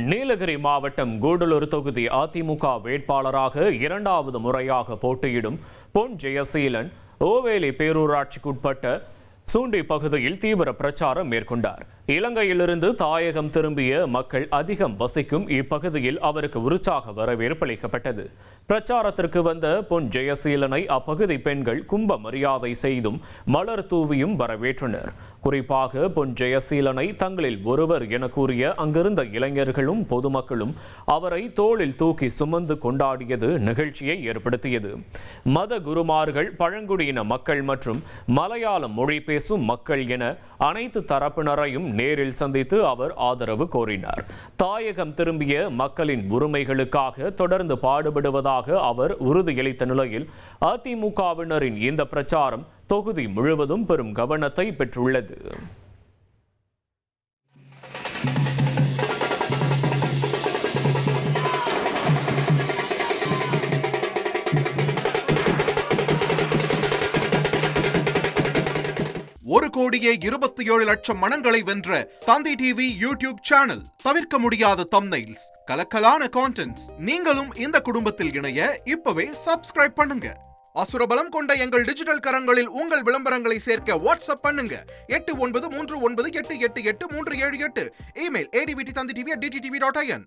நீலகிரி மாவட்டம் கூடலூர் தொகுதி அதிமுக வேட்பாளராக இரண்டாவது முறையாக போட்டியிடும் பொன் ஜெயசீலன் ஓவேலி பேரூராட்சிக்குட்பட்ட சூண்டி பகுதியில் தீவிர பிரச்சாரம் மேற்கொண்டார். இலங்கையிலிருந்து தாயகம் திரும்பிய மக்கள் அதிகம் வசிக்கும் இப்பகுதியில் அவருக்கு உற்சாக வரவேற்பு அளிக்கப்பட்டது. பிரச்சாரத்திற்கு வந்த பொன் ஜெயசீலனை அப்பகுதி பெண்கள் கும்ப மரியாதை செய்தும் மலர் தூவியும் வரவேற்றனர். குறிப்பாக பொன் ஜெயசீலனை தங்களில் ஒருவர் என கூறிய அங்கிருந்த இளைஞர்களும் பொதுமக்களும் அவரை தோளில் தூக்கி சுமந்து கொண்டாடியது நிகழ்ச்சியை ஏற்படுத்தியது. மத குருமார்கள், பழங்குடியின மக்கள் மற்றும் மலையாளம் மொழி பேசும் மக்கள் என அனைத்து தரப்பினரையும் நேரில் சந்தித்து அவர் ஆதரவு கோரினார். தாயகம் திரும்பிய மக்களின் உரிமைகளுக்காக தொடர்ந்து பாடுபடுவதாக அவர் உறுதியளித்த நிலையில் அதிமுகவினரின் இந்த பிரச்சாரம் தொகுதி முழுவதும் பெரும் கவனத்தை பெற்றுள்ளது. ஒரு கோடியே 27 லட்சம் மனங்களை வென்ற தந்தி டிவி யூடியூப் சேனல். தவிர்க்க முடியாத தம்ப்நெயில்ஸ், கலக்கலான கான்டென்ட்ஸ். நீங்களும் இந்த குடும்பத்தில் இணைய இப்பவே சப்ஸ்கிரைப் பண்ணுங்க. அசுரபலம் கொண்ட எங்கள் டிஜிட்டல் கரங்களில் உங்கள் விளம்பரங்களை சேர்க்க வாட்ஸ்அப் பண்ணுங்க. 8939888838. Email advtthanditv@dttv.in.